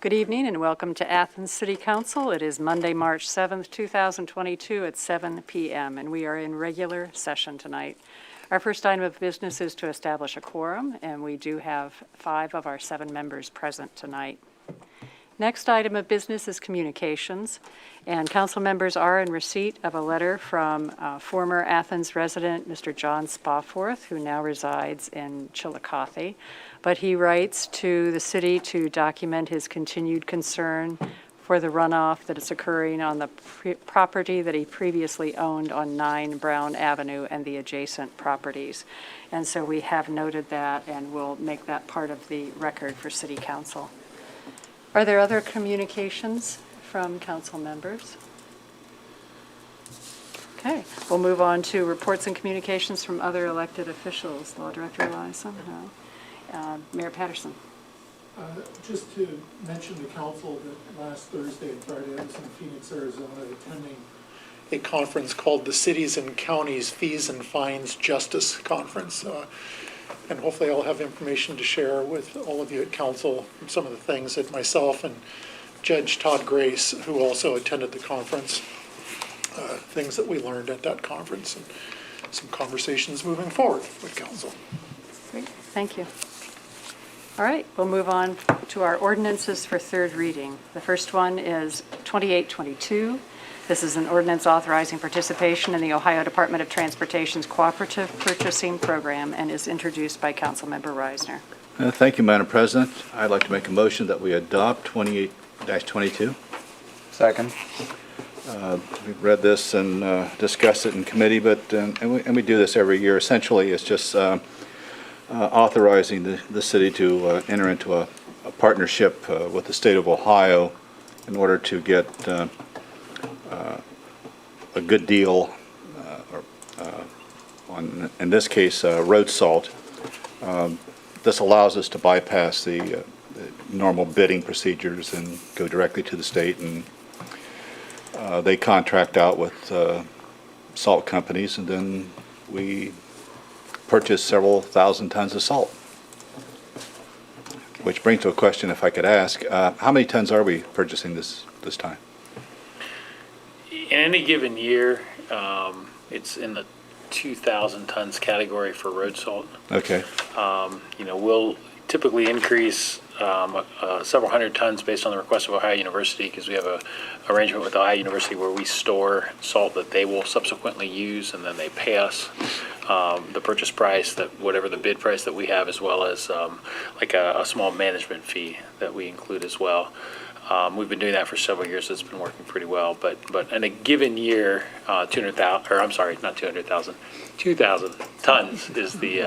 Good evening and welcome to Athens City Council. It is Monday, March 7th, 2022 at 7 p.m. and we are in regular session tonight. Our first item of business is to establish a quorum, and we do have 5 of our 7 members present tonight. Next item of business is communications, and council members are in receipt of a letter from former Athens resident, Mr. John Spawforth, who now resides in Chillicothe. But he writes to the city to document his continued concern for the runoff that is occurring on the property that he previously owned on 9 Brown Avenue and the adjacent properties. And so we have noted that, and we'll make that part of the record for City Council. Are there other communications from council members? Okay, we'll move on to reports and communications from other elected officials. Law Director Eliason, no. Mayor Patterson. Just to mention to council that last Thursday and Friday I was in Phoenix, Arizona, attending a conference called the Cities and Counties Fees and Fines Justice Conference. And hopefully I'll have information to share with all of you at council, some of the things that myself and Judge Todd Grace, who also attended the conference, things that we learned at that conference, and some conversations moving forward with council. Great, thank you. All right, we'll move on to our ordinances for third reading. The first one is 2822. This is an ordinance authorizing participation in the Ohio Department of Transportation's Cooperative Purchasing Program and is introduced by Councilmember Reisner. Thank you, Madam President. I'd like to make a motion that we adopt 28-22. Second. We've read this and discussed it in committee, but and we do this every year. Essentially, it's just authorizing the city to enter into a partnership with the state of Ohio in order to get a good deal on, in this case, road salt. This allows us to bypass the normal bidding procedures and go directly to the state, and they contract out with salt companies, and then we purchase several thousand tons of salt. Which brings to a question, if I could ask, how many tons are we purchasing this time? In any given year, it's in the 2,000 tons category for road salt. Okay. We'll typically increase several hundred tons based on the request of Ohio University, because we have a arrangement with Ohio University where we store salt that they will subsequently use, and then they pay us the purchase price, that whatever the bid price that we have, as well as like a small management fee that we include as well. We've been doing that for several years. It's been working pretty well. But in a given year, 200,000, or I'm sorry, not 200,000, 2,000 tons is the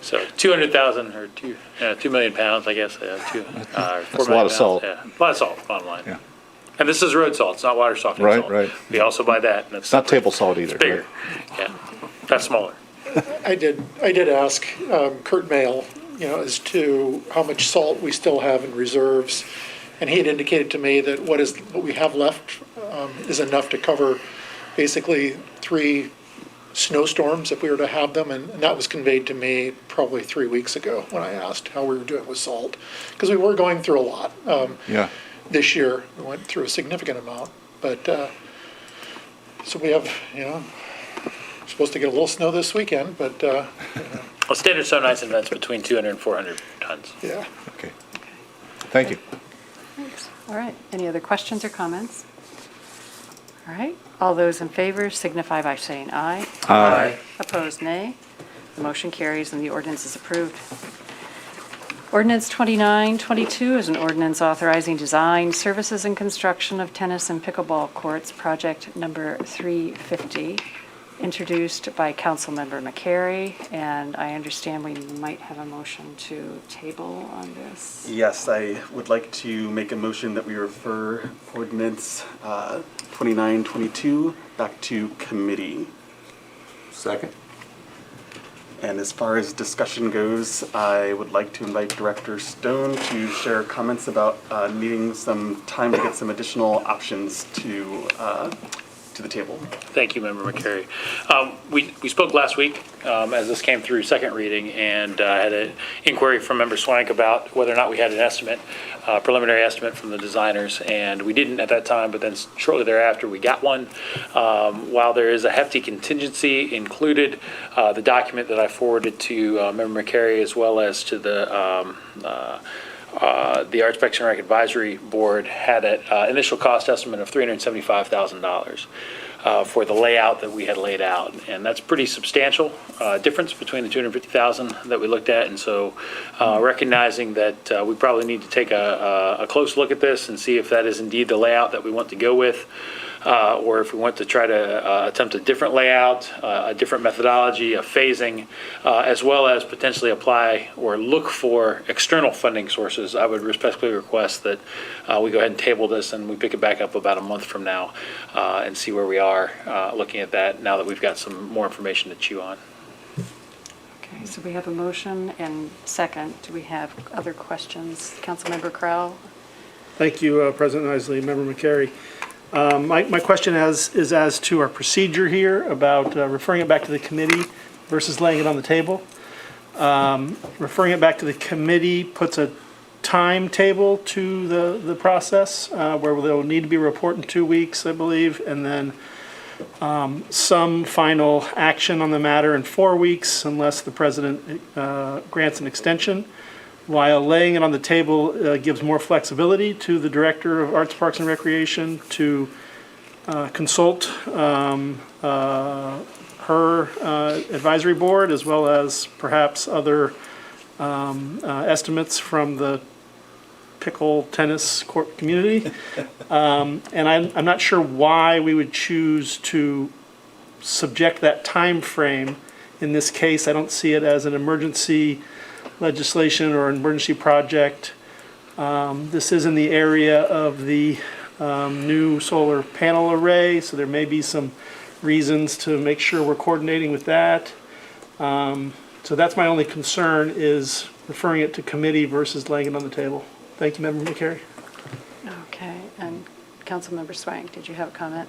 so 200,000 or 2 million pounds, I guess. That's a lot of salt. Yeah, a lot of salt. Bottom line. Yeah. And this is road salt. It's not water softening Right, salt. right. We also buy that. And It's not table salt either. It's bigger. Right? Yeah, that's smaller. I did ask Kurt Mail, as to how much salt we still have in reserves, and he had indicated to me that what we have left is enough to cover basically 3 snowstorms if we were to have them, and that was conveyed to me probably 3 weeks ago when I asked how we were doing with salt, because we were going through a lot. Yeah. This year we went through a significant amount, but so we have, supposed to get a little snow this weekend, but Well, standard snow and ice events between 200 and 400 tons. yeah. Okay. Thank you. Thanks. All right, any other questions or comments? All right, all those in favor signify by saying aye. Aye. Opposed, nay. The motion carries and the ordinance is approved. Ordinance 2922 is an ordinance authorizing design, services, and construction of tennis and pickleball courts, project number 350, introduced by Councilmember McCary, and I understand we might have a motion to table on this. Yes, I would like to make a motion that we refer ordinance 2922 back to committee. Second. And as far as discussion goes, I would like to invite Director Stone to share comments about needing some time to get some additional options to to the table. Thank you, Member McCary. We spoke last week as this came through second reading, and I had an inquiry from Member Swank about whether or not we had an estimate, preliminary estimate from the designers, and we didn't at that time, but then shortly thereafter we got one. While there is a hefty contingency included, the document that I forwarded to Member McCary as well as to the Arts Specs and Rec Advisory Board had an initial cost estimate of $375,000 for the layout that we had laid out. And that's pretty substantial difference between the $250,000 that we looked at. And so recognizing that we probably need to take a close look at this and see if that is indeed the layout that we want to go with. Or if we want to try to attempt a different layout, a different methodology, a phasing, as well as potentially apply or look for external funding sources, I would respectfully request that we go ahead and table this and we pick it back up about a month from now and see where we are looking at that now that we've got some more information to chew on. Okay, so we have a motion and second. Do we have other questions? Councilmember Crowell? Thank you, President Isley, Member McCary. My question is as to our procedure here about referring it back to the committee versus laying it on the table. Referring it back to the committee puts a timetable to the process where there will need to be a report in 2 weeks, I believe, and then some final action on the matter in 4 weeks unless the president grants an extension. While laying it on the table gives more flexibility to the Director of Arts, Parks, and Recreation to consult her advisory board as well as perhaps other estimates from the pickle tennis court community. And I'm not sure why we would choose to subject that time frame in this case. I don't see it as an emergency legislation or an emergency project. This is in the area of the new solar panel array, so there may be some reasons to make sure we're coordinating with that. So that's my only concern, is referring it to committee versus laying it on the table. Thank you, Member McCary. Okay, and Councilmember Swank, did you have a comment?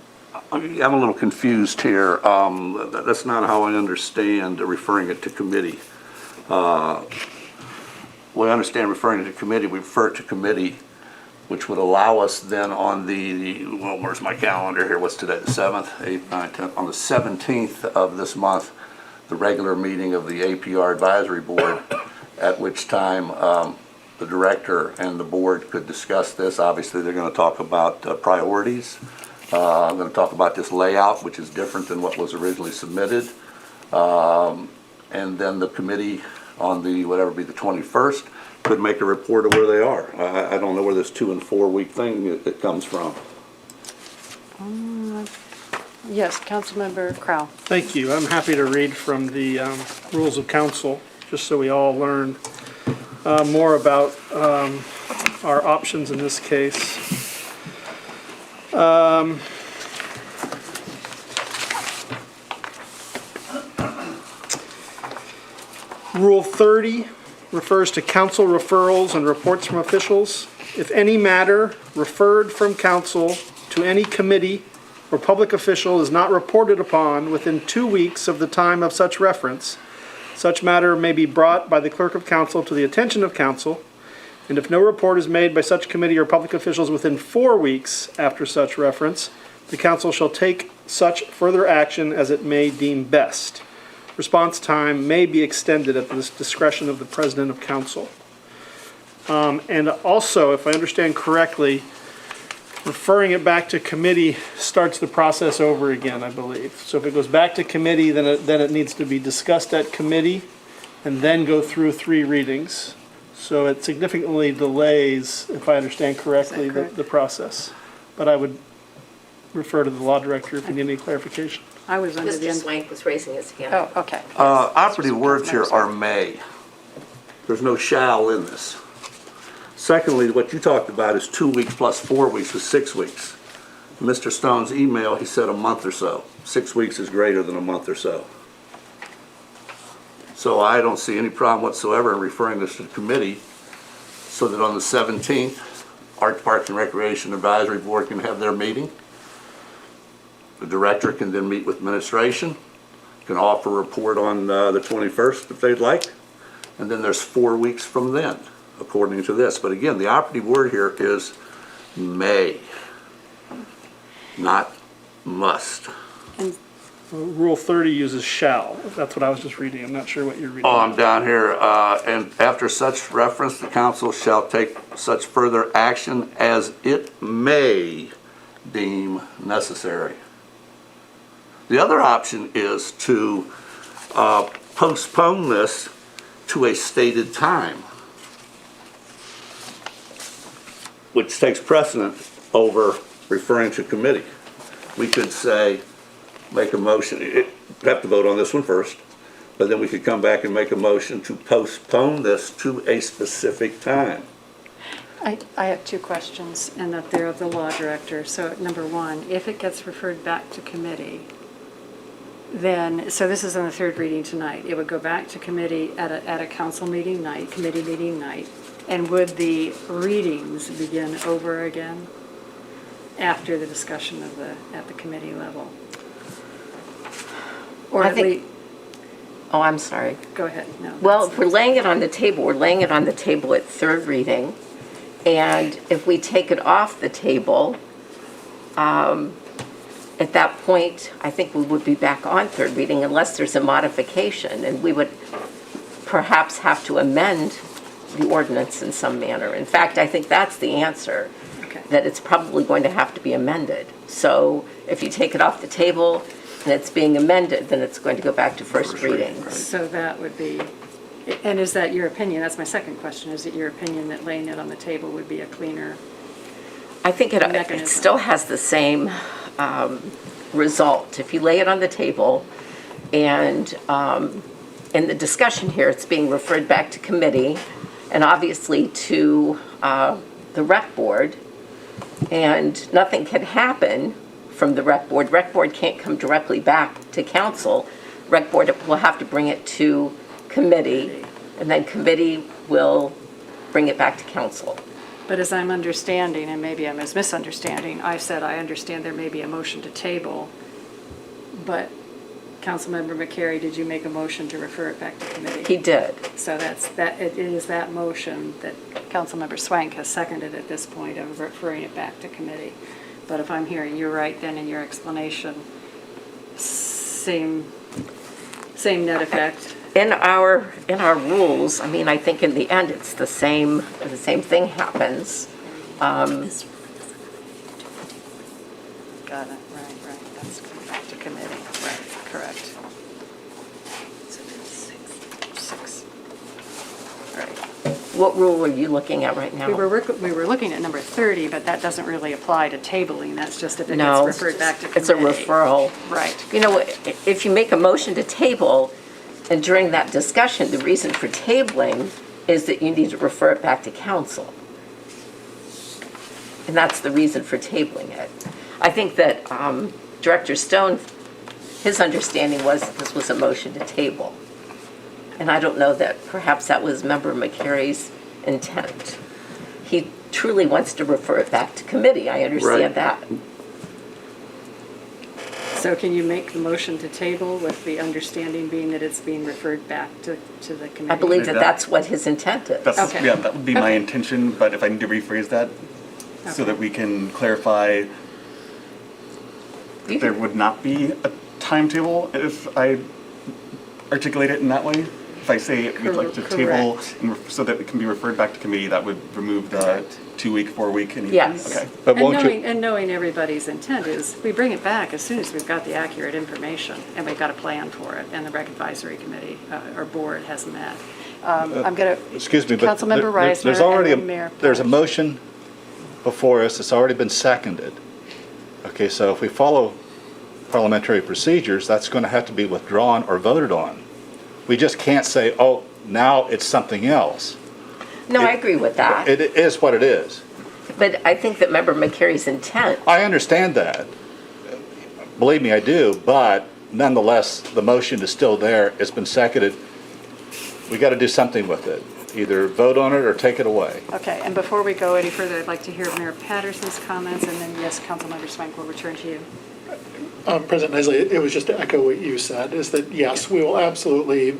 I'm a little confused here. That's not how I understand referring it to committee. We understand referring it to committee, we refer it to committee, which would allow us then on well, where's my calendar here? What's today, the 7th, 8th, 9th, 10th? On the 17th of this month, the regular meeting of the APR Advisory Board, at which time the director and the board could discuss this. Obviously, they're going to talk about priorities. I'm going to talk about this layout, which is different than what was originally submitted. And then the committee on the, whatever be the 21st, could make a report of where they are. I don't know where this 2 and 4 week thing it comes from. Yes, Councilmember Crowell. Thank you. I'm happy to read from the rules of council, just so we all learn more about our options in this case. Rule 30 refers to council referrals and reports from officials. If any matter referred from council to any committee or public official is not reported upon within 2 weeks of the time of such reference, such matter may be brought by the clerk of council to the attention of council, and if no report is made by such committee or public officials within 4 weeks after such reference, the council shall take such further action as it may deem best. Response time may be extended at the discretion of the president of council. And also, if I understand correctly, referring it back to committee starts the process over again, I believe. So if it goes back to committee, then it needs to be discussed at committee and then go through 3 readings. So it significantly delays, if I understand correctly, Is that correct? the process. But I would refer to the law director if you need any clarification. I was under the... Mr. Swank was raising his hand. Oh, okay. Operative words here are may. There's no shall in this. Secondly, what you talked about is 2 weeks plus 4 weeks is 6 weeks. In Mr. Stone's email, he said a month or so. 6 weeks is greater than a month or so. So I don't see any problem whatsoever in referring this to the committee so that on the 17th, Arts, Parks, and Recreation Advisory Board can have their meeting. The director can then meet with administration, can offer a report on the 21st if they'd like, and then there's 4 weeks from then, according to this. But again, the operative word here is may, not must. Rule 30 uses shall. That's what I was just reading. I'm not sure what you're reading. Oh, I'm down here, and after such reference, the council shall take such further action as it may deem necessary. The other option is to postpone this to a stated time, which takes precedent over referring to committee. We could say, make a motion, we have to vote on this one first, but then we could come back and make a motion to postpone this to a specific time. I have two questions, and that they're of the law director. So number one, if it gets referred back to committee, then, so this is on the third reading tonight, it would go back to committee at a council meeting night, committee meeting night, and would the readings begin over again after the discussion of at the committee level? Or I at think- least, Oh, I'm sorry. go ahead, no. Well, that's- if we're laying it on the table, we're laying it on the table at third reading. And if we take it off the table, at that point, I think we would be back on third reading unless there's a modification. And we would perhaps have to amend the ordinance in some manner. In fact, I think that's the answer, Okay. that it's probably going to have to be amended. So if you take it off the table and it's being amended, then it's going to go back to first reading. So that would be, and is that your opinion? That's my second question. Is it your opinion that laying it on the table would be a cleaner? I think it Mechanism. still has the same result. If you lay it on the table and in the discussion here, it's being referred back to committee and obviously to the rec board, and nothing can happen from the rec board. Rec board can't come directly back to council. Rec board will have to bring it to committee, and then committee will bring it back to council. But as I'm understanding, and maybe I'm misunderstanding, I said I understand there may be a motion to table, but Councilmember McCary, did you make a motion to refer it back to committee? He did. So it is that motion that Councilmember Swank has seconded at this point of referring it back to committee. But if I'm hearing you right, then in your explanation, same net effect. In our rules, I mean, I think in the end, it's the same thing happens. Got it, right, that's going back to committee, right, correct. Six. All right. What rule are you looking at right now? We were looking at number 30, but that doesn't really apply to tabling, that's just if it No, gets referred back to committee. it's a referral. Right. You know, if you make a motion to table, and during that discussion, the reason for tabling is that you need to refer it back to council. And that's the reason for tabling it. I think that Director Stone, his understanding was that this was a motion to table. And I don't know that perhaps that was Member McCary's intent. He truly wants to refer it back to committee, I understand that. So can you make the motion to table with the understanding being that it's being referred back to the committee? I believe Maybe that that's what his intent is. That's, Okay. yeah, that would be my Okay. intention, but if I need to rephrase that so that we can clarify, there would not be a timetable if I articulate it in that way. If I say we'd like to table Correct. and so that it can be referred back to committee, that would remove the Correct. 2-week, 4-week. And Yes. Okay. But And won't you, knowing everybody's intent is, we bring it back as soon as we've got the accurate information, and we've got a plan for it, and the rec advisory committee, or board has met. I'm going to. excuse me, but Councilmember Reisner there's already, and then Mayor there's a Patterson. motion before us, it's already been seconded. Okay, so if we follow parliamentary procedures, that's going to have to be withdrawn or voted on. We just can't say, oh, now it's something else. No, I agree with that. It is what it is. But I think that Member McCary's intent, I understand that. Believe me, I do, but nonetheless, the motion is still there, it's been seconded. We got to do something with it. Either vote on it or take it away. Okay, and before we go any further, I'd like to hear Mayor Patterson's comments, and then, yes, Councilmember Swank will return to you. President Isley, it was just to echo what you said, is that yes, we will absolutely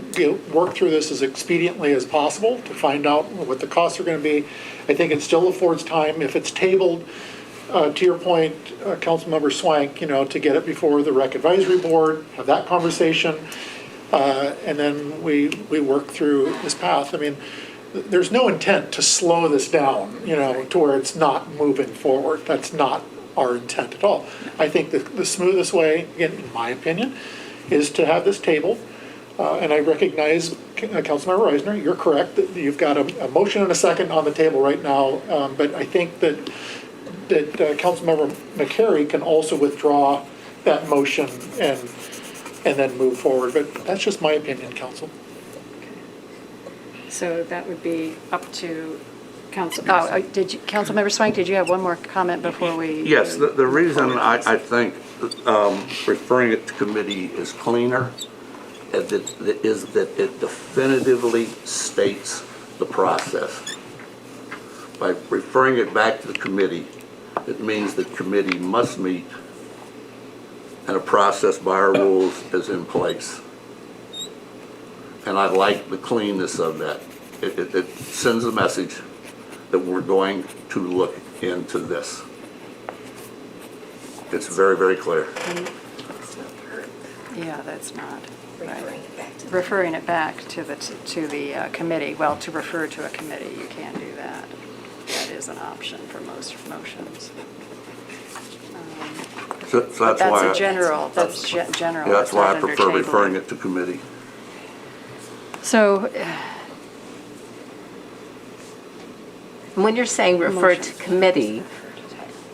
work through this as expediently as possible to find out what the costs are going to be. I think it still affords time, if it's tabled, to your point, Councilmember Swank, to get it before the Rec Advisory Board, have that conversation, and then we work through this path. I mean, there's no intent to slow this down, to where it's not moving forward. That's not our intent at all. I think the smoothest way, again, in my opinion, is to have this tabled. And I recognize, Councilmember Reisner, you're correct, that you've got a motion and a second on the table right now. But I think that Councilmember McCary can also withdraw that motion and then move forward. But that's just my opinion, Council. So that would be up to Council, Councilmember Swank, did you have one more comment before we? Yes, the reason I think referring it to committee is cleaner is that it definitively states the process. By referring it back to the committee, it means that committee must meet and a process by our rules is in place. And I like the cleanness of that. It sends a message that we're going to look into this. It's very, very clear. Yeah, that's not, right. Referring it back to the committee. Well, to refer to a committee, you can do that. That is an option for most motions. So that's why. That's general. Yeah, that's why I prefer referring it to committee. So, When you're saying refer to committee,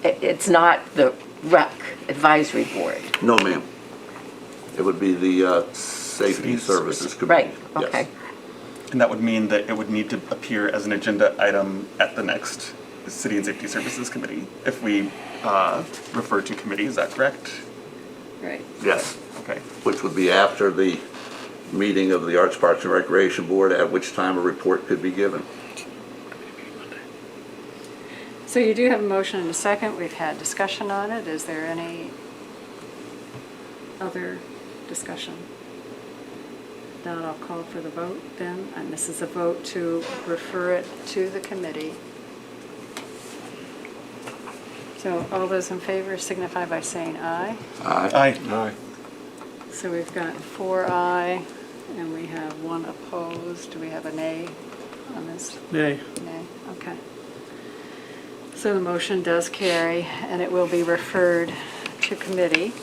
it's not the Rec Advisory Board. No, ma'am. It would be the Safety Services Committee. Right, Yes. okay. And that would mean that it would need to appear as an agenda item at the next City and Safety Services Committee if we refer to committee, is that correct? right. Yes, Okay. which would be after the meeting of the Arts, Parks, and Recreation Board, at which time a report could be given. So you do have a motion and a second. We've had discussion on it. Is there any other discussion? Now I'll call for the vote then, and this is a vote to refer it to the committee. So all those in favor signify by saying aye. Aye. Aye. So we've got 4 aye, and we have 1 opposed. Do we have a nay on this? Nay. Nay, okay. So the motion does carry, and it will be referred to committee.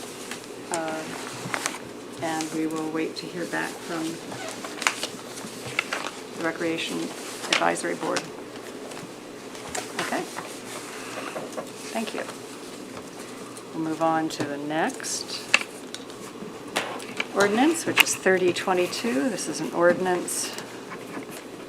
And we will wait to hear back from the Recreation Advisory Board. Okay? Thank you. We'll move on to the next ordinance, which is 3022. This is an ordinance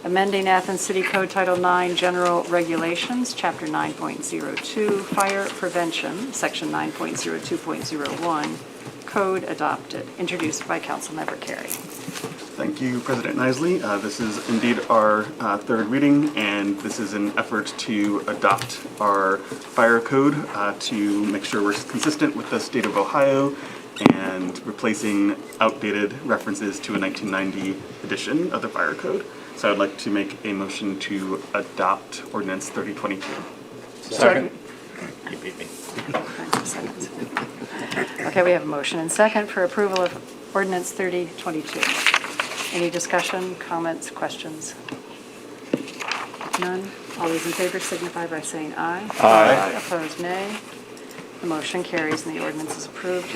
amending Athens City Code Title 9 General Regulations, Chapter 9.02, Fire Prevention, Section 9.02.01, Code Adopted, introduced by Councilmember Carey. Thank you, President Nisley. This is indeed our third reading, and this is an effort to adopt our fire code to make sure we're consistent with the state of Ohio and replacing outdated references to a 1990 edition of the fire code. So I'd like to make a motion to adopt ordinance 3022. Second. Okay, we have a motion and second for approval of ordinance 3022. Any discussion, comments, questions? None? All those in favor signify by saying aye. Aye. Opposed, nay. The motion carries and the ordinance is approved.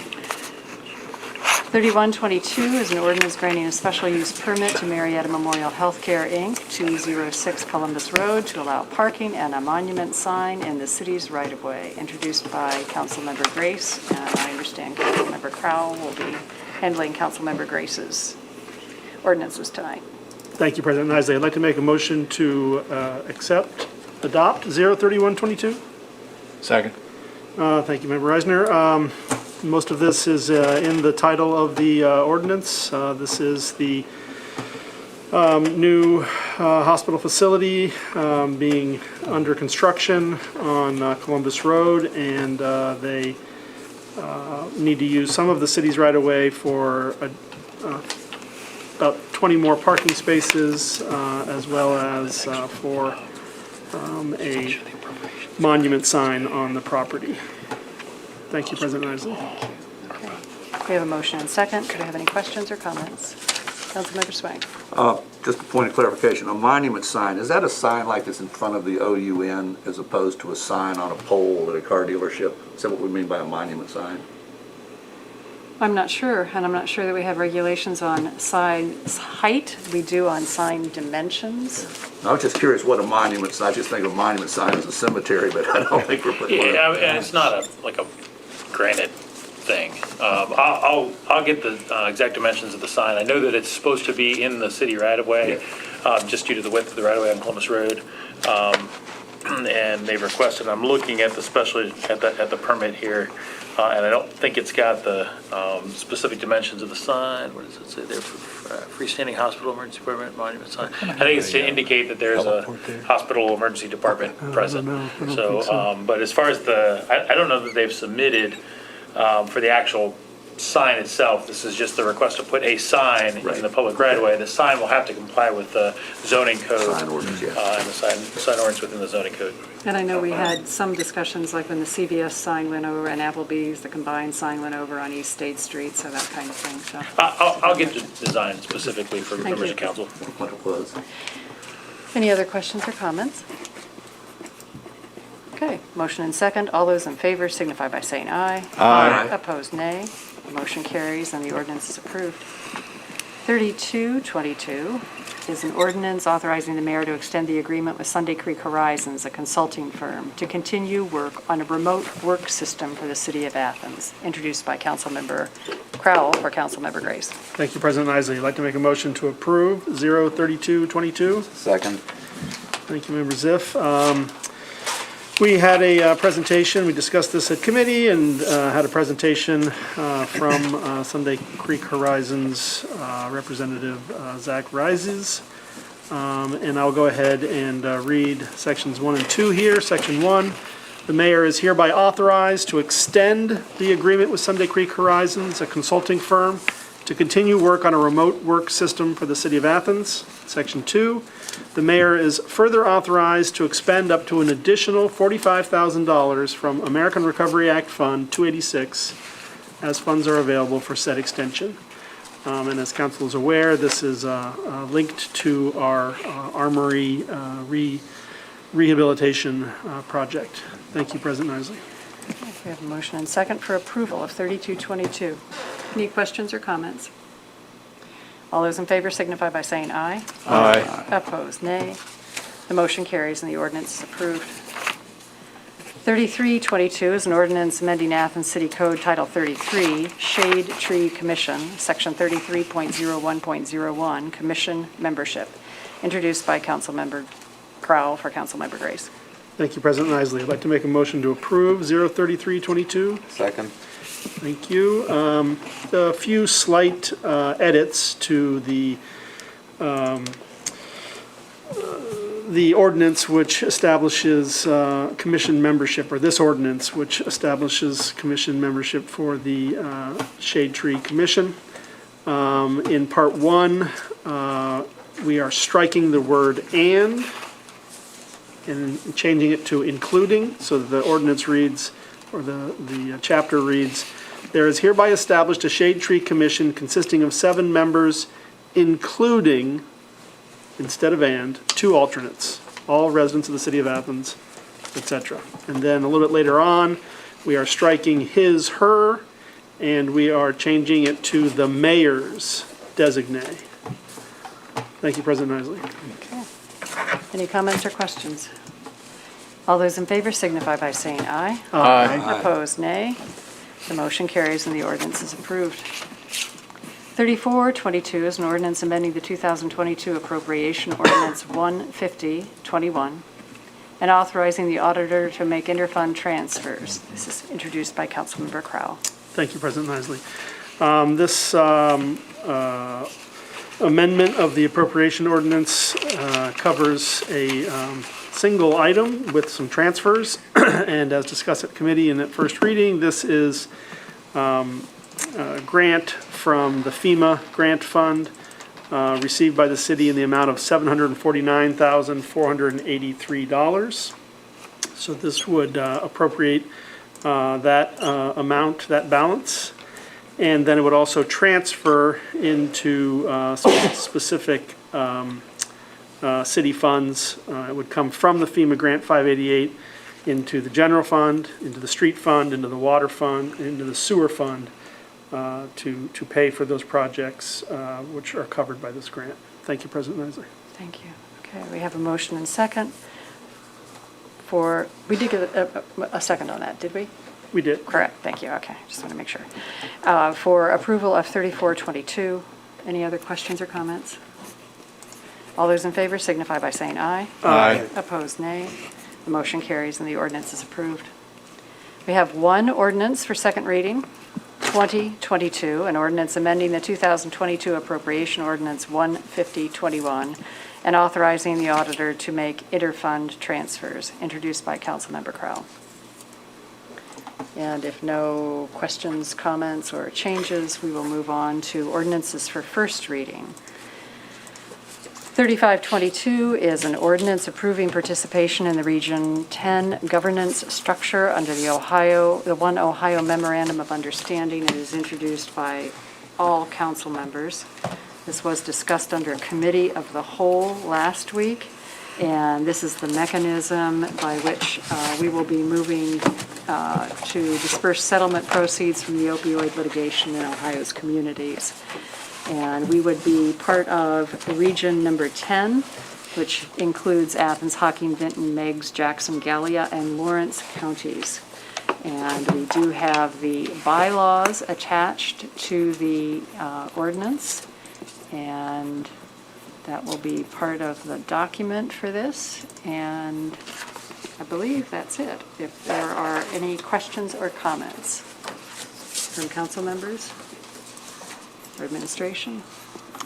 3122 is an ordinance granting a special use permit to Marietta Memorial Healthcare, Inc., 206 Columbus Road, to allow parking and a monument sign in the city's right-of-way, introduced by Councilmember Grace, and I understand Councilmember Crowell will be handling Councilmember Grace's ordinances tonight. Thank you, President Nisley. I'd like to make a motion to adopt 03122. Second. Thank you, Member Reisner. Most of this is in the title of the ordinance. This is the new hospital facility being under construction on Columbus Road, and they need to use some of the city's right-of-way for about 20 more parking spaces, as well as for a monument sign on the property. Thank you, President Isley. We have a motion and second. Do we have any questions or comments? Councilmember Swank. Just a point of clarification, a monument sign, is that a sign like that's in front of the OUN as opposed to a sign on a pole at a car dealership? Is that what we mean by a monument sign? I'm not sure, and I'm not sure that we have regulations on sign height. We do on sign dimensions. I was just curious what a monument sign, I just think of a monument sign as a cemetery, but I don't think we're putting one. Yeah, and it's not like a granite thing. I'll get the exact dimensions of the sign. I know that it's supposed to be in the city right-of-way, just due to the width of the right-of-way on Columbus Road. And they've requested, I'm looking at the at the permit here, and I don't think it's got the specific dimensions of the sign. What does it say there for freestanding hospital emergency department monument sign? I think it's to indicate that there's a hospital emergency department present. I don't So, think so. but as far as I don't know that they've submitted for the actual sign itself. This is just the request to put a sign in the public right-of-way. The sign will have to comply with the zoning code. Sign ordinance, yeah. And the sign ordinance within the zoning code. And I know we had some discussions, like when the CVS sign went over and Applebee's, the combined sign went over on East State Street, so that kind of thing, so. I'll get the design specifically for Thank members you. of council. What it was. Any other questions or comments? Okay, motion and second. All those in favor signify by saying aye. Aye. Opposed, nay. The motion carries and the ordinance is approved. 3222 is an ordinance authorizing the mayor to extend the agreement with Sunday Creek Horizons, a consulting firm, to continue work on a remote work system for the city of Athens, introduced by Councilmember Crowell for Councilmember Grace. Thank you, President Isley. I'd like to make a motion to approve 03222. Second. Thank you, Member Ziff. We had a presentation, we discussed this at committee, and had a presentation from Sunday Creek Horizons Representative Zach Rises. And I'll go ahead and read sections 1 and 2 here. Section 1, the mayor is hereby authorized to extend the agreement with Sunday Creek Horizons, a consulting firm, to continue work on a remote work system for the city of Athens. Section 2, the mayor is further authorized to expend up to an additional $45,000 from American Recovery Act Fund 286 as funds are available for said extension. And as council is aware, this is linked to our armory rehabilitation project. Thank you, President Isley. We have a motion and second for approval of 3222. Any questions or comments? All those in favor signify by saying aye. Aye. Opposed, nay. The motion carries and the ordinance is approved. 3322 is an ordinance amending Athens City Code Title 33, Shade Tree Commission, Section 33.01.01, Commission Membership, introduced by Councilmember Crowell for Councilmember Grace. Thank you, President Isley. I'd like to make a motion to approve 03322. Second. Thank you. A few slight edits to the ordinance which establishes commission membership, or this ordinance which establishes commission membership for the Shade Tree Commission. In Part 1, we are striking the word "and" changing it to "including," so that the ordinance reads, or the chapter reads, there is hereby established a Shade Tree Commission consisting of 7 members, including, instead of "and," 2 alternates, all residents of the city of Athens, etc. And then a little bit later on, we are striking his, her, and we are changing it to the mayor's designate. Thank you, President Isley. Okay. Any comments or questions? All those in favor signify by saying aye. Aye. Opposed, nay. The motion carries and the ordinance is approved. 3422 is an ordinance amending the 2022 appropriation ordinance 150-21 and authorizing the auditor to make interfund transfers. This is introduced by Councilmember Crowell. Thank you, President Isley. This amendment of the appropriation ordinance covers a single item with some transfers. And as discussed at committee and at first reading, this is grant from the FEMA grant fund received by the city in the amount of $749,483. So this would appropriate that amount, that balance. And then it would also transfer into specific city funds. It would come from the FEMA Grant 588 into the general fund, into the street fund, into the water fund, into the sewer fund to pay for those projects which are covered by this grant. Thank you, President Nisley. Thank you. Okay, we have a motion and second we did get a second on that, did we? We did. Correct, thank you, okay, just want to make sure. For approval of 3422, any other questions or comments? All those in favor signify by saying aye. Aye. Opposed, nay. The motion carries and the ordinance is approved. We have one ordinance for second reading, 2022, an ordinance amending the 2022 appropriation ordinance 15021 and authorizing the auditor to make interfund transfers, introduced by Councilmember Crowell. And if no questions, comments, or changes, we will move on to ordinances for first reading. 3522 is an ordinance approving participation in the Region 10 governance structure under the One Ohio Memorandum of Understanding. It is introduced by all council members. This was discussed under Committee of the Whole last week, and this is the mechanism by which we will be moving to disperse settlement proceeds from the opioid litigation in Ohio's communities. And we would be part of Region Number 10, which includes Athens, Hocking, Vinton, Meigs, Jackson, Gallia, and Lawrence counties. And we do have the bylaws attached to the ordinance, and that will be part of the document for this. And I believe that's it. If there are any questions or comments from council members or administration.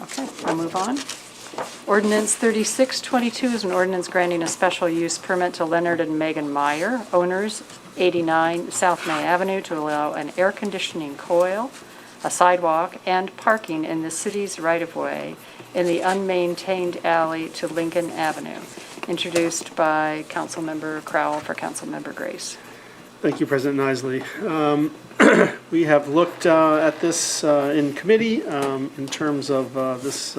Okay, I'll move on. Ordinance 3622 is an ordinance granting a special use permit to Leonard and Megan Meyer, owners 89 South May Avenue, to allow an air conditioning coil, a sidewalk, and parking in the city's right-of-way in the unmaintained alley to Lincoln Avenue, introduced by Councilmember Crowell for Councilmember Grace. Thank you, President Nisley. We have looked at this in committee in terms of this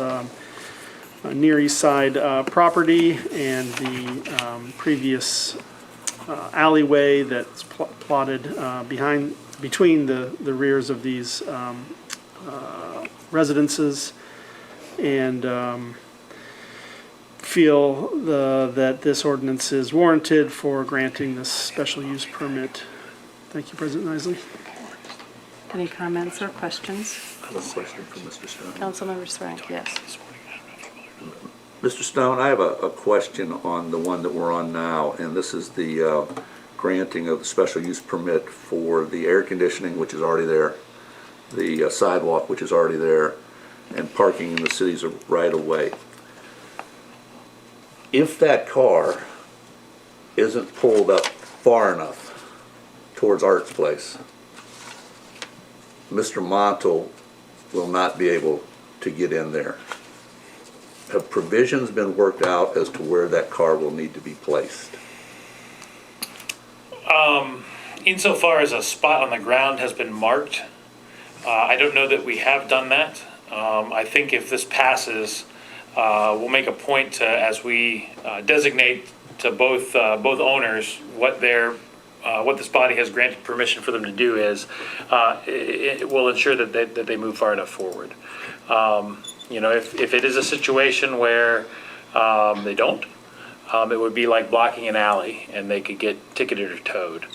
Near East Side property and the previous alleyway that's plotted between the rears of these residences, and feel that this ordinance is warranted for granting this special use permit. Thank you, President Nisley. Any comments or questions? I have a question for Mr. Stone. Councilmember Swank, yes. Mr. Stone, I have a question on the one that we're on now, and this is the granting of the special use permit for the air conditioning, which is already there, the sidewalk, which is already there, and parking in the city's right-of-way. If that car isn't pulled up far enough towards Art's place, Mr. Montel will not be able to get in there. Have provisions been worked out as to where that car will need to be placed? Insofar as a spot on the ground has been marked, I don't know that we have done that. I think if this passes, we'll make a point to, as we designate to both owners what this body has granted permission for them to do is, it will ensure that they move far enough forward. If it is a situation where they don't, it would be like blocking an alley and they could get ticketed or towed.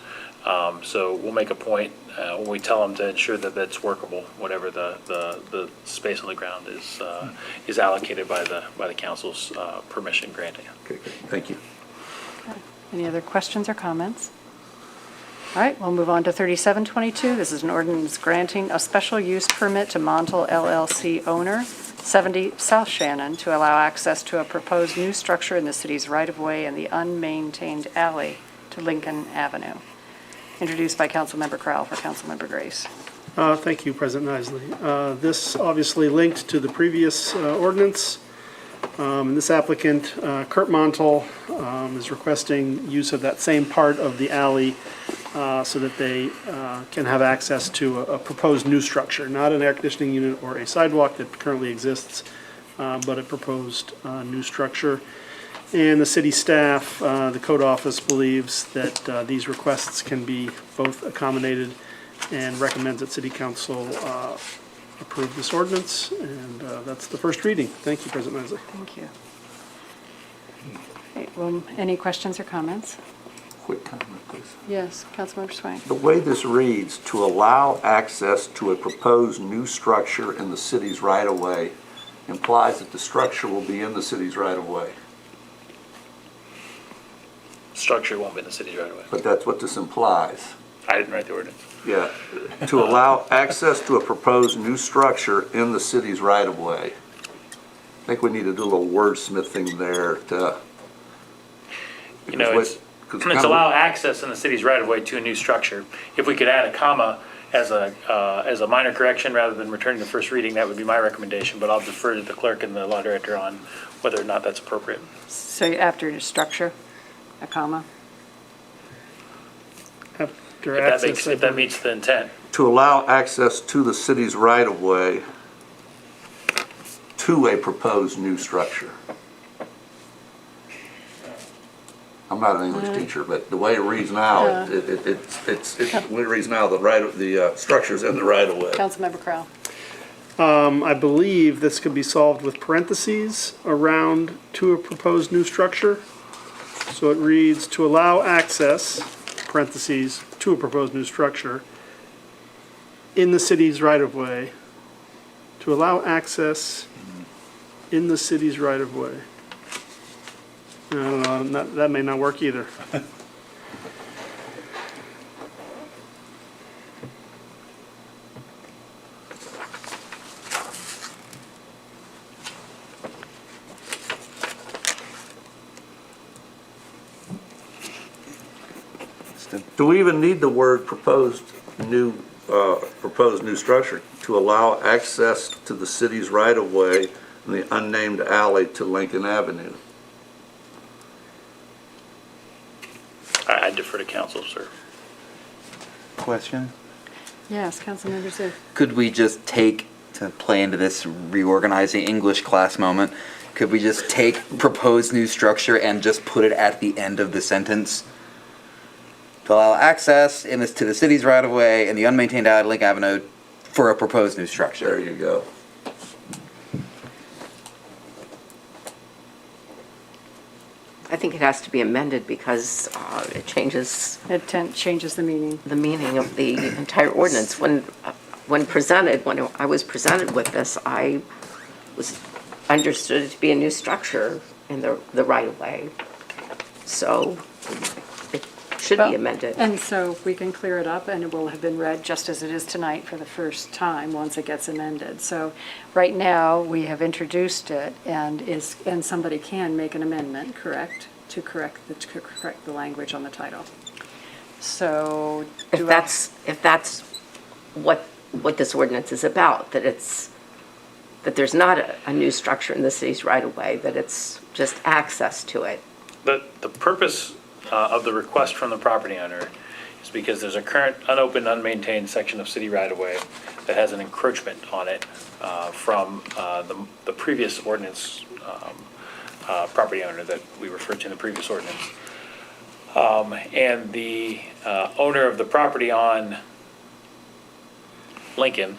So we'll make a point when we tell them to ensure that that's workable, whatever the space on the ground is allocated by the council's permission granting. Okay, good. Thank you. Any other questions or comments? All right, we'll move on to 3722. This is an ordinance granting a special use permit to Montel LLC owner, 70 South Shannon, to allow access to a proposed new structure in the city's right-of-way in the unmaintained alley to Lincoln Avenue. Introduced by Councilmember Crowell for Councilmember Grace. Thank you, President Isley. This obviously linked to the previous ordinance. This applicant, Kurt Montal, is requesting use of that same part of the alley so that they can have access to a proposed new structure, not an air conditioning unit or a sidewalk that currently exists, but a proposed new structure. And the city staff, the code office believes that these requests can be both accommodated and recommends that city council approve this ordinance. And that's the first reading. Thank you, President Isley. Thank you. Okay, well, any questions or comments? Quick comment, please. Yes, Councilmember Swain. The way this reads, to allow access to a proposed new structure in the city's right-of-way implies that the structure will be in the city's right-of-way. Structure won't be in the city's right away. But that's what this implies. I didn't write the ordinance. Yeah, to allow access to a proposed new structure in the city's right-of-way. I think we need to do a little wordsmithing there to. You know, it's allow access in the city's right of way to a new structure. If we could add a comma as a minor correction rather than returning the first reading, that would be my recommendation, but I'll defer to the clerk and the law director on whether or not that's appropriate. So after the structure, a comma? If that meets the intent. To allow access to the city's right-of-way to a proposed new structure. I'm not an English teacher, but the way it reads now, the way it reads now, the structure's in the right-of-way. Councilmember Crowell. I believe this could be solved with parentheses around to a proposed new structure. So it reads, to allow access, parentheses, to a proposed new structure in the city's right-of-way. To allow access in the city's right-of-way. I don't know, that may not work either. Do we even need the word proposed new structure? To allow access to the city's right-of-way in the unnamed alley to Lincoln Avenue. I defer to council, sir. Question? Yes, Councilmember Zoo. Could we just take, to play into this reorganizing English class moment, could we just take proposed new structure and just put it at the end of the sentence? To allow access to the city's right-of-way and the unmaintained alley Lincoln Avenue for a proposed new structure. There you go. I think it has to be amended because it changes It changes the meaning. the meaning of the entire ordinance. When I was presented with this, I understood it to be a new structure in the right-of-way. So it should be amended. And so we can clear it up, and it will have been read just as it is tonight for the first time, once it gets amended. So right now, we have introduced it, and somebody can make an amendment, correct? To correct the language on the title. So If that's what this ordinance is about, that there's not a new structure in the city's right-of-way, that it's just access to it. The purpose of the request from the property owner is because there's a current unopened, unmaintained section of city right-of-way that has an encroachment on it from the previous ordinance property owner that we referred to in the previous ordinance. And the owner of the property on Lincoln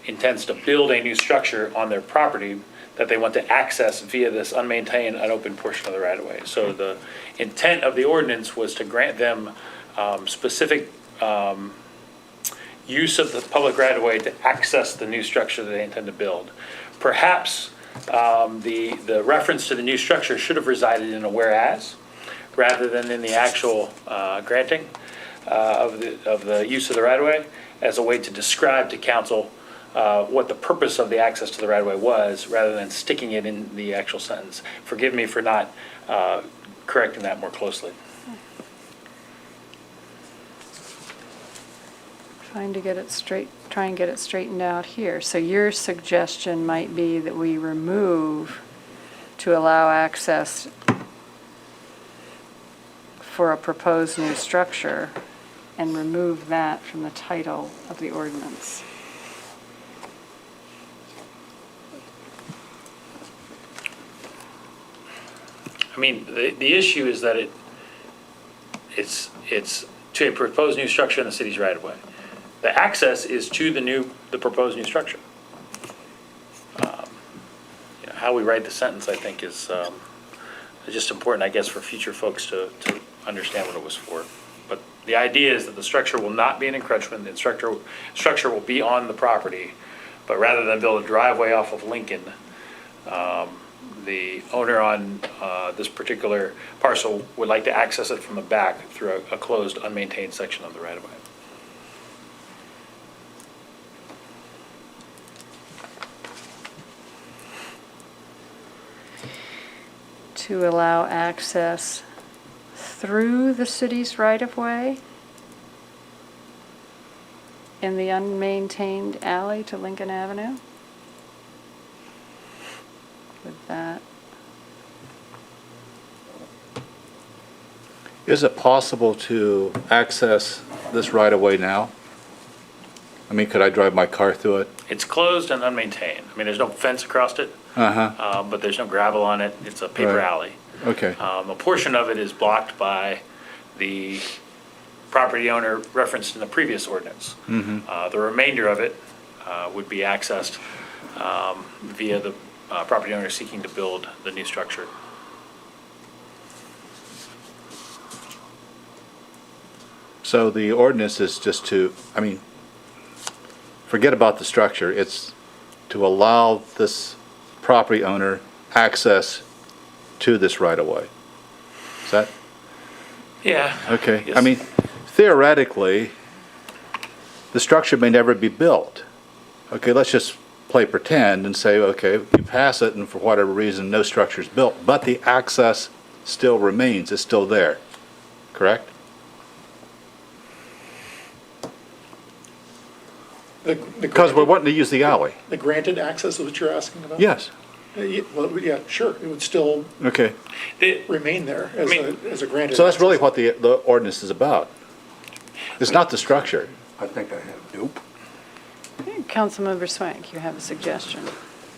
intends to build a new structure on their property that they want to access via this unmaintained, unopened portion of the right-of-way. So the intent of the ordinance was to grant them specific use of the public right-of-way to access the new structure that they intend to build. Perhaps the reference to the new structure should have resided in a whereas, rather than in the actual granting of the use of the right-of-way, as a way to describe to council what the purpose of the access to the right-of-way was, rather than sticking it in the actual sentence. Forgive me for not correcting that more closely. Try and get it straightened out here. So your suggestion might be that we remove to allow access for a proposed new structure and remove that from the title of the ordinance. I mean, the issue is that it's to a proposed new structure in the city's right of way. The access is to the proposed new structure. How we write the sentence, I think, is just important, I guess, for future folks to understand what it was for. But the idea is that the structure will not be an encroachment. The structure will be on the property, but rather than build a driveway off of Lincoln, the owner on this particular parcel would like to access it from the back through a closed, unmaintained section of the right of way. To allow access through the city's right-of-way in the unmaintained alley to Lincoln Avenue? With that, Is it possible to access this right-of-way now? I mean, could I drive my car through it? It's closed and unmaintained. I mean, there's no fence across it, but there's no gravel on it. It's a paper Right. alley. Okay, A portion of it is blocked by the property owner referenced in the previous ordinance. The remainder of it would be accessed via the property owner seeking to build the new structure. so the ordinance is just to, I mean, forget about the structure, it's to allow this property owner access to this right-of-way. Is that, Yeah. okay? Yes. I mean, theoretically, the structure may never be built. Okay, let's just play pretend and say, okay, you pass it and for whatever reason, no structure's built, but the access still remains, it's still there, correct? Because we're wanting to use the alley. The granted access is what you're asking about? Yes, Well, yeah, sure, it would still okay. remain there as a granted. So that's really access. what the ordinance is about. It's not the structure. I think I have. Nope. Councilmember Swank, you have a suggestion.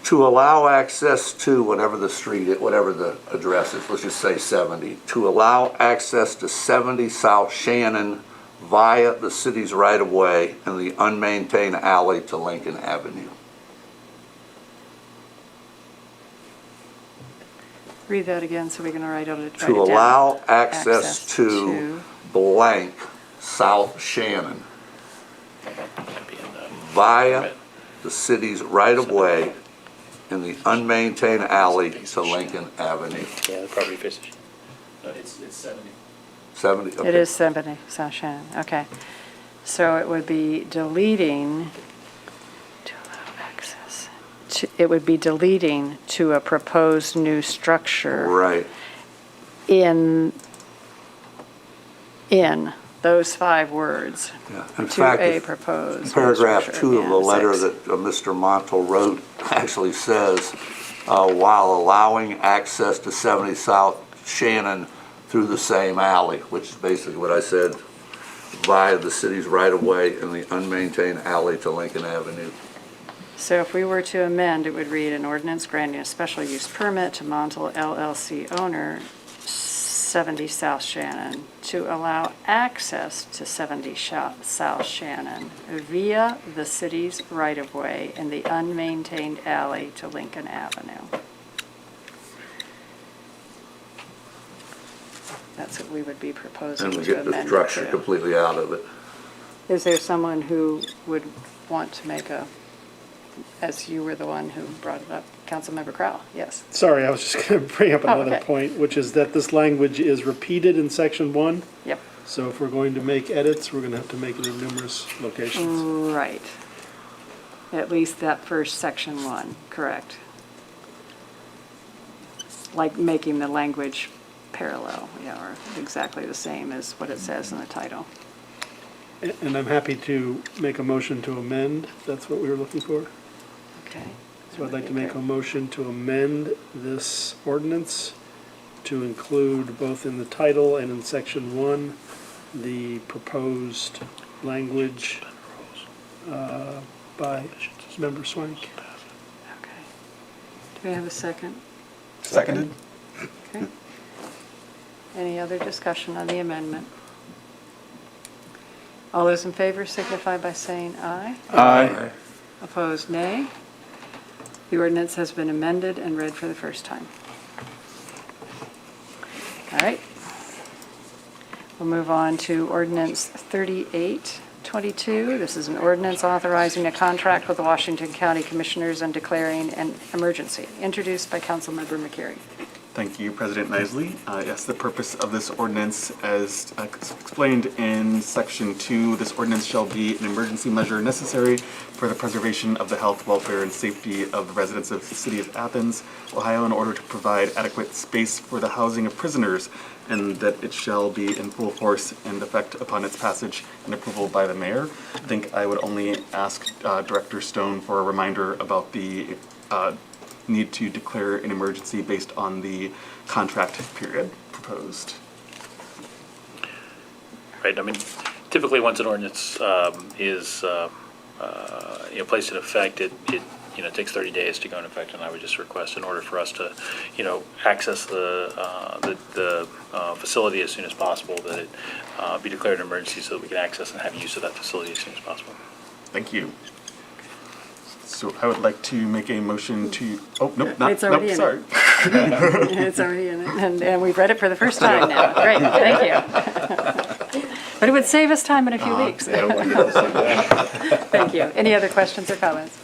To allow access to whatever the street, whatever the address is, let's just say 70, to allow access to 70 South Shannon via the city's right-of-way and the unmaintained alley to Lincoln Avenue. Read that again so we can write it down. To allow access to blank South Shannon That'd be in the via permit. the city's right-of-way in the unmaintained alley to Lincoln Avenue. Yeah, the property faces. It's 70. 70, It okay. is 70, South Shannon, okay. So it would be deleting, to allow access, it would be deleting to a proposed new structure Right. in those 5 words, Yeah. In to fact, a if- proposed new Paragraph structure. 2 of the Yeah, letter 6. that Mr. Montel wrote actually says, while allowing access to 70 South Shannon through the same alley, which is basically what I said, via the city's right-of-way in the unmaintained alley to Lincoln Avenue. So if we were to amend, it would read an ordinance granting a special use permit to Montel LLC owner, 70 South Shannon, to allow access to 70 South Shannon via the city's right-of-way in the unmaintained alley to Lincoln Avenue. That's what we would be proposing And we to get the amend it structure to. completely out of it. Is there someone who would want to make a, as you were the one who brought it up, Councilmember Crowell? Yes. Sorry, I was just going to bring up another okay. point, which is that this language is repeated in section 1. Yep. So if we're going to make edits, we're going to have to make it in numerous locations. Right. At least that first section 1, correct. Like making the language parallel, yeah, or exactly the same as what it says in the title. And I'm happy to make a motion to amend, if that's what we were looking for. Okay. So I'd like to make a motion to amend this ordinance to include both in the title and in section 1, the proposed language by Member Swank. Okay. Do we have a second? Seconded. Okay. Any other discussion on the amendment? All those in favor signify by saying aye. Aye. Opposed, nay. The ordinance has been amended and read for the first time. All right. We'll move on to ordinance 3822. This is an ordinance authorizing a contract with the Washington County Commissioners and declaring an emergency, introduced by Councilmember McCary. Thank you, President Nisley. Yes, the purpose of this ordinance, as explained in Section 2, this ordinance shall be an emergency measure necessary for the preservation of the health, welfare, and safety of the residents of the city of Athens, Ohio, in order to provide adequate space for the housing of prisoners, and that it shall be in full force and effect upon its passage and approval by the mayor. I think I would only ask Director Stone for a reminder about the need to declare an emergency based on the contract period proposed. Right, I mean, typically, once an ordinance is placed in effect, it takes 30 days to go in effect, and I would just request, in order for us to, access the facility as soon as possible, that it be declared an emergency so that we can access and have use of that facility as soon as possible. Thank you. So I would like to make a motion to, oh, nope, not, It's already nope, in sorry. It's already in it, and we've read it for the first time now. Great, thank you. But it would save us time in a few weeks. Thank you. Any other questions or comments?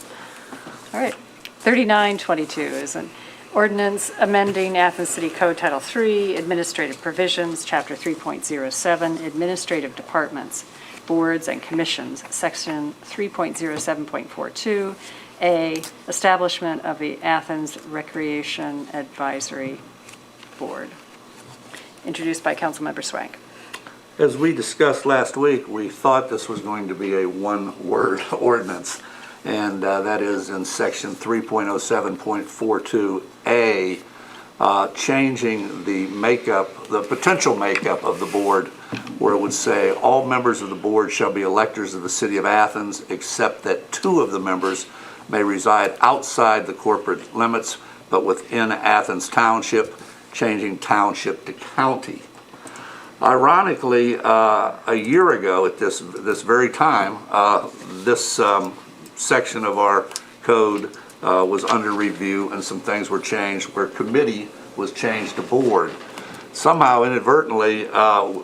All right. 3922 is an ordinance amending Athens City Code Title III, Administrative Provisions, Chapter 3.07, Administrative Departments, Boards and Commissions, Section 3.07.42, A, Establishment of the Athens Recreation Advisory Board. Introduced by Councilmember Swank. As we discussed last week, we thought this was going to be a one-word ordinance, and that is in section 3.07.42A, changing the potential makeup of the board, where it would say, all members of the board shall be electors of the city of Athens, except that 2 of the members may reside outside the corporate limits, but within Athens Township, changing township to county. Ironically, a year ago at this very time, this section of our code was under review, and some things were changed, where committee was changed to board. Somehow inadvertently,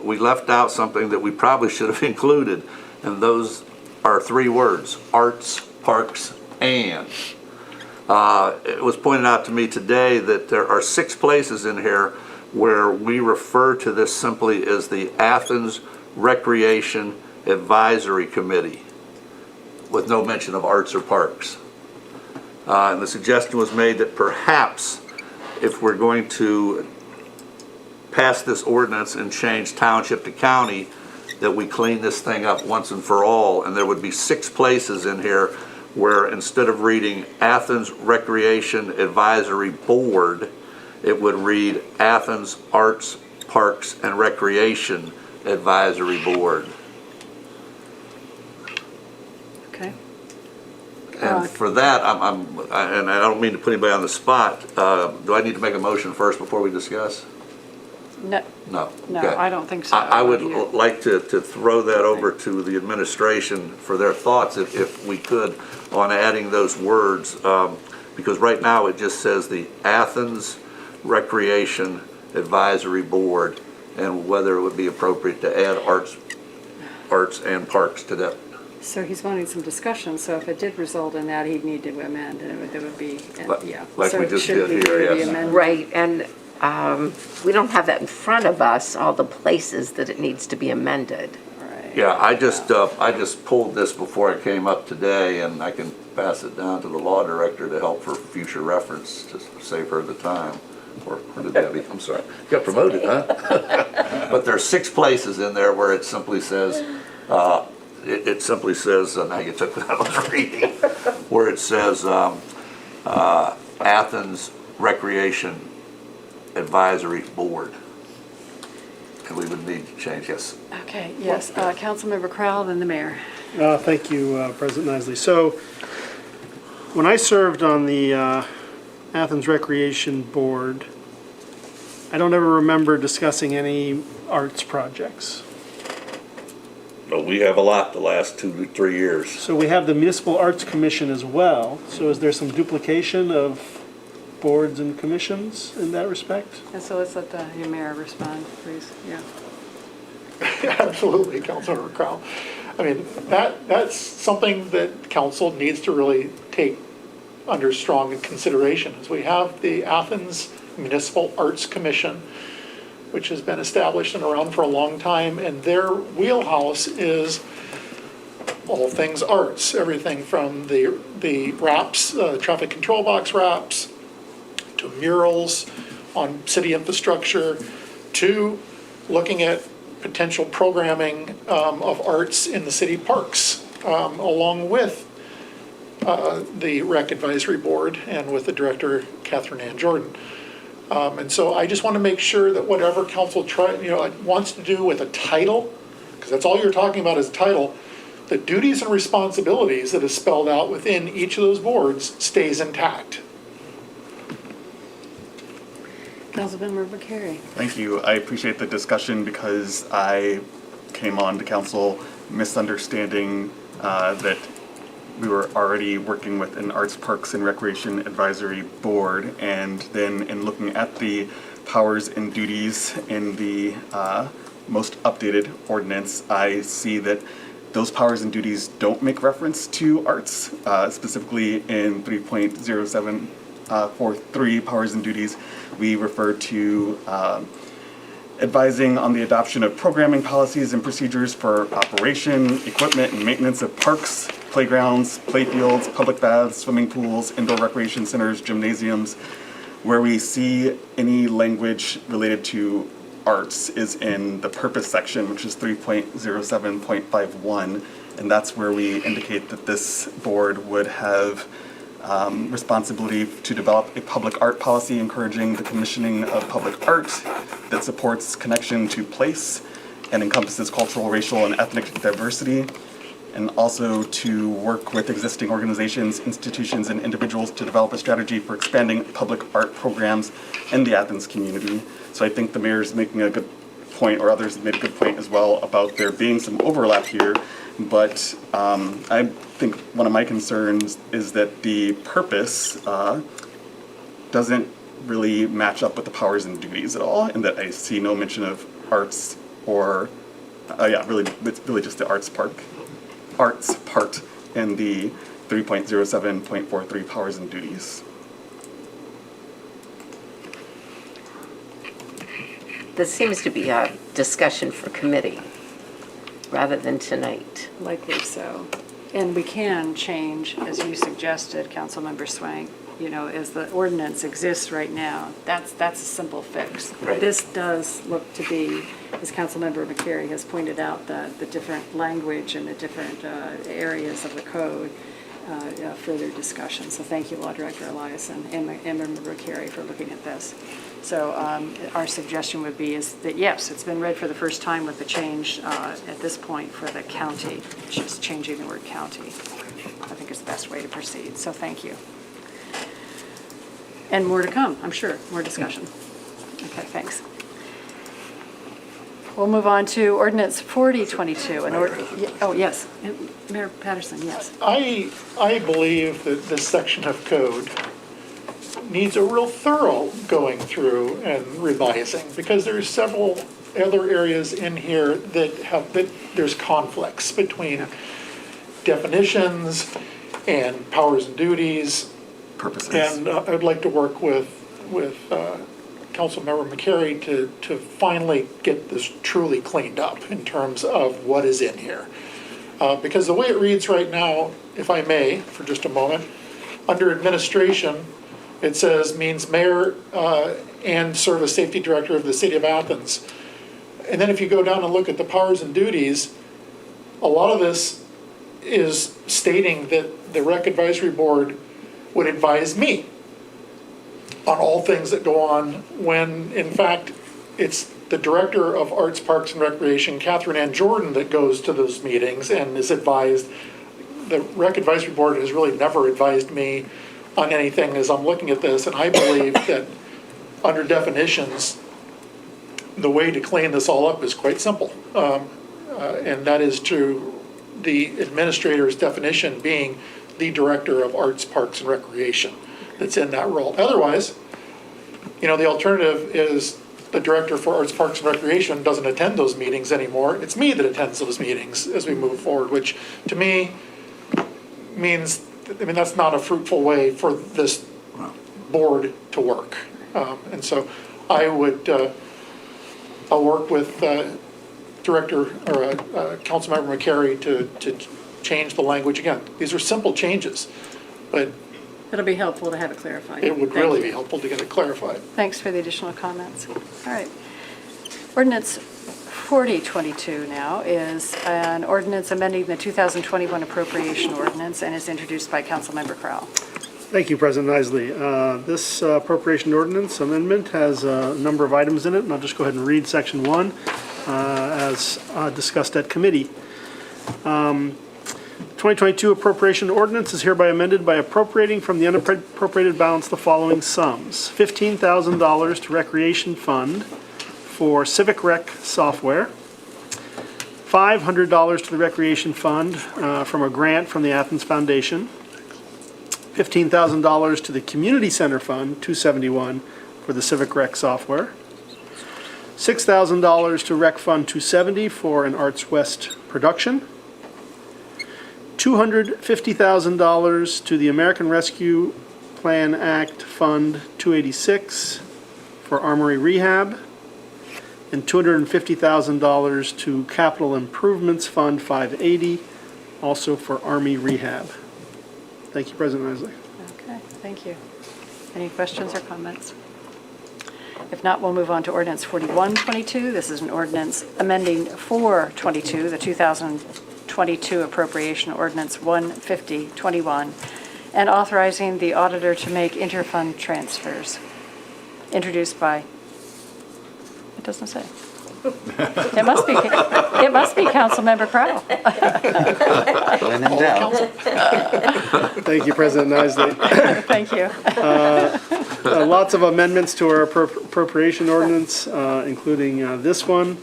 we left out something that we probably should have included, and those are 3 words: arts, parks, and. It was pointed out to me today that there are 6 places in here where we refer to this simply as the Athens Recreation Advisory Committee, with no mention of arts or parks. And the suggestion was made that perhaps if we're going to pass this ordinance and change township to county, that we clean this thing up once and for all, and there would be 6 places in here where instead of reading Athens Recreation Advisory Board, it would read Athens Arts, Parks, and Recreation Advisory Board. Okay. And for that, and I don't mean to put anybody on the spot, do I need to make a motion first before we discuss? No, No. no, Okay. I don't think so. I would You- like to throw that over to the administration for their thoughts, if we could, on adding those words, because right now it just says the Athens Recreation Advisory Board, and whether it would be appropriate to add arts and parks to that. So he's wanting some discussion, so if it did result in that, he'd need to amend, and it would be, yeah. Like So we it just should did be here, the yes. amendment. Right, and we don't have that in front of us, all the places that it needs to be amended. Right. Yeah, I just pulled this before I came up today, and I can pass it down to the law director to help for future reference, to save her the time. Or to Debbie, I'm sorry. Got promoted, huh? But there's 6 places in there where it simply says it simply says, now you took what I was reading, where it says Athens Recreation Advisory Board. And we would need to change, yes. Okay, yes, Councilmember Crowell, then the mayor. Thank you, President Isley. So, when I served on the Athens Recreation Board, I don't ever remember discussing any arts projects. But we have a lot the last 2 to 3 years. So we have the Municipal Arts Commission as well. So is there some duplication of boards and commissions in that respect? And so let's let your mayor respond, please. Yeah. Absolutely, Councilmember Crowell. I mean, that's something that council needs to really take under strong consideration. As we have the Athens Municipal Arts Commission, which has been established and around for a long time, and their wheelhouse is all things arts, everything from the wraps, traffic control box wraps, to murals on city infrastructure, to looking at potential programming of arts in the city parks, along with the Rec Advisory Board and with the director, Catherine Ann Jordan. And so I just want to make sure that whatever council wants to do with a title, because that's all you're talking about is a title, the duties and responsibilities that is spelled out within each of those boards stays intact. Councilmember McCary. Thank you. I appreciate the discussion because I came on to council misunderstanding that we were already working with an Arts, Parks, and Recreation Advisory Board, and then in looking at the powers and duties in the most updated ordinance, I see that those powers and duties don't make reference to arts, specifically in 3.0743 powers and duties. We refer to advising on the adoption of programming policies and procedures for operation, equipment, and maintenance of parks, playgrounds, playfields, public baths, swimming pools, indoor recreation centers, gymnasiums. Where we see any language related to arts is in the purpose section, which is 3.07.51, and that's where we indicate that this board would have responsibility to develop a public art policy encouraging the commissioning of public art that supports connection to place and encompasses cultural, racial, and ethnic diversity, and also to work with existing organizations, institutions, and individuals to develop a strategy for expanding public art programs in the Athens community. So I think the mayor's making a good point, or others have made a good point as well, about there being some overlap here. But I think one of my concerns is that the purpose doesn't really match up with the powers and duties at all, and that I see no mention of arts or, it's really just the arts part in the 3.07.43 powers and duties. This seems to be a discussion for committee rather than tonight. Likely so. And we can change, as you suggested, Councilmember Swank, as the ordinance exists right now, that's a simple fix. Right. This does look to be, as Councilmember McCary has pointed out, the different language and the different areas of the code, further discussion. So thank you, Law Director Eliason and Member McCary for looking at this. So our suggestion would be is that, yes, it's been read for the first time with the change at this point for the county, just changing the word county. I think is the best way to proceed. So thank you. And more to come, I'm sure, more discussion. Okay, thanks. We'll move on to Ordinance 4022. Oh, yes, Mayor Patterson, yes. I believe that this section of code needs a real thorough going through and revising, because there's several other areas in here that there's conflicts between definitions and powers and duties. Purposes. And I'd like to work with Councilmember McCary to finally get this truly cleaned up in terms of what is in here. Because the way it reads right now, if I may, for just a moment, under administration, it says means mayor and service safety director of the city of Athens. And then if you go down and look at the powers and duties, a lot of this is stating that the Rec Advisory Board would advise me on all things that go on, when in fact it's the Director of Arts, Parks and Recreation, Catherine Ann Jordan, that goes to those meetings and is advised. The Rec Advisory Board has really never advised me on anything as I'm looking at this, and I believe that under definitions, the way to clean this all up is quite simple. And that is to the administrator's definition being the Director of Arts, Parks and Recreation that's in that role. Otherwise, the alternative is the Director for Arts, Parks and Recreation doesn't attend those meetings anymore. It's me that attends those meetings as we move forward, which to me means, that's not a fruitful way for this board to work. And so I would, I'll work with Director or Councilmember McCary to change the language again. These are simple changes, but It'll be helpful to have it clarified. it would Thank really you. be helpful to get it clarified. Thanks for the additional comments. All right. Ordinance 4022 now is an ordinance amending the 2021 appropriation ordinance and is introduced by Councilmember Crowell. Thank you, President Isley. This appropriation ordinance amendment has a number of items in it, and I'll just go ahead and read section 1 as discussed at committee. 2022 appropriation ordinance is hereby amended by appropriating from the unappropriated balance the following sums: $15,000 to Recreation Fund for Civic Rec software, $500 to the Recreation Fund from a grant from the Athens Foundation, $15,000 to the Community Center Fund, $271 for the Civic Rec software, $6,000 to Rec Fund 270 for an Arts West production, $250,000 to the American Rescue Plan Act Fund 286 for Armory Rehab, and $250,000 to Capital Improvements Fund 580, also for Army Rehab. Thank you, President Isley. Okay, thank you. Any questions or comments? If not, we'll move on to ordinance 4122. This is an ordinance amending 422, the 2022 appropriation ordinance 15021, and authorizing the auditor to make interfund transfers. Introduced by, it doesn't say. It must be Councilmember Crowell. When in doubt. Thank you, President Isley. Thank you. Lots of amendments to our appropriation ordinance, including this one.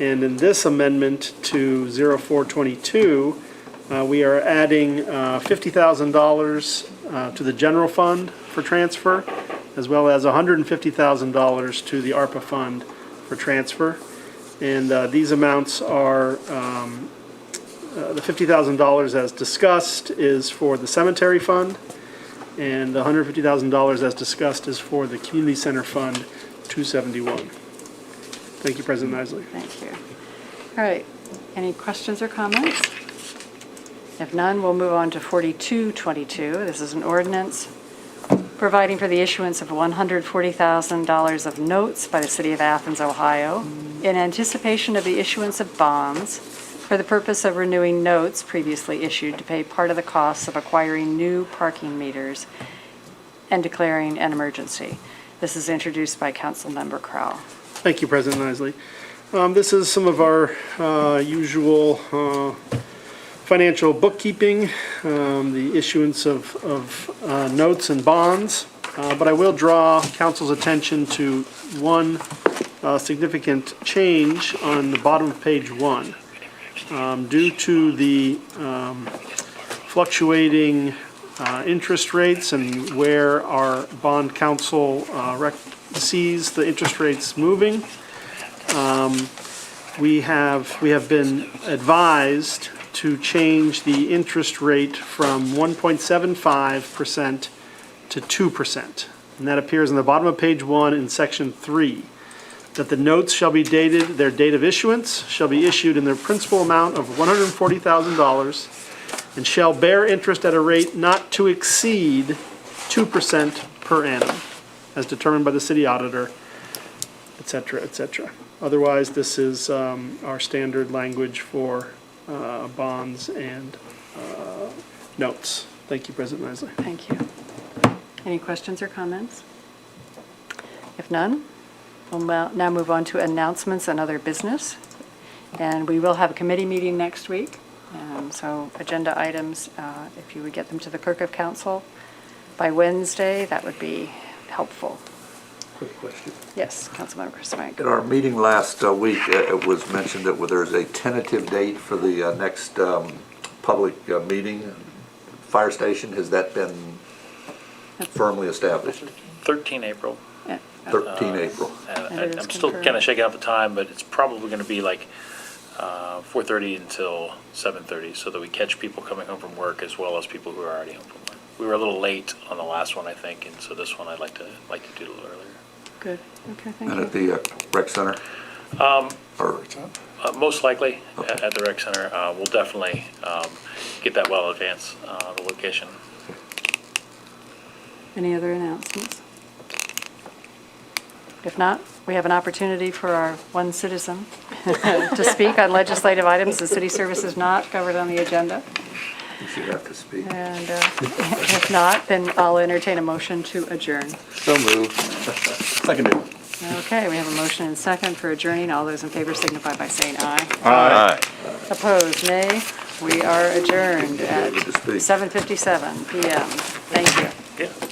And in this amendment to 0422, we are adding $50,000 to the general fund for transfer, as well as $150,000 to the ARPA fund for transfer. And these amounts are, the $50,000 as discussed is for the cemetery fund, and the $150,000 as discussed is for the community center fund 271. Thank you, President Isley. Thank you. All right, any questions or comments? If none, we'll move on to 4222. This is an ordinance providing for the issuance of $140,000 of notes by the City of Athens, Ohio, in anticipation of the issuance of bonds for the purpose of renewing notes previously issued to pay part of the costs of acquiring new parking meters and declaring an emergency. This is introduced by Councilmember Crowell. Thank you, President Isley. This is some of our usual financial bookkeeping, the issuance of notes and bonds, but I will draw council's attention to one significant change on the bottom of page 1. Due to the fluctuating interest rates and where our bond council sees the interest rates moving, we have been advised to change the interest rate from 1.75% to 2%. And that appears on the bottom of page 1 in section 3. That the notes shall be dated, their date of issuance shall be issued in their principal amount of $140,000 and shall bear interest at a rate not to exceed 2% per annum, as determined by the city auditor, et cetera, et cetera. Otherwise, this is our standard language for bonds and notes. Thank you, President Isley. Thank you. Any questions or comments? If none, we'll now move on to announcements and other business. And we will have a committee meeting next week. So agenda items, if you would get them to the clerk of council by Wednesday, that would be helpful. Quick question. Yes, Councilmember Chris Frank. At our meeting last week, it was mentioned that there's a tentative date for the next public meeting, fire station. Has that been firmly established? 13 April. Yeah. 13 April. And it is I'm still confirmed. kind of shaking out the time, but it's probably going to be like 4:30 until 7:30, so that we catch people coming home from work as well as people who are already home from work. We were a little late on the last one, I think, and so this one I'd like to do a little earlier. Good. Okay, thank And you. at the rec center? Or Most likely at the rec center. We'll definitely get that well in advance, the location. Any other announcements? If not, we have an opportunity for our one citizen to speak on legislative items. The city service is not covered on the agenda. you should have to speak. And if not, then I'll entertain a motion to adjourn. So moved. Seconded. Okay, we have a motion and second for adjourning. All those in favor signify by saying aye. Aye. Opposed, nay. We are adjourned at Able to speak. 7:57 PM. Thank you. Yeah.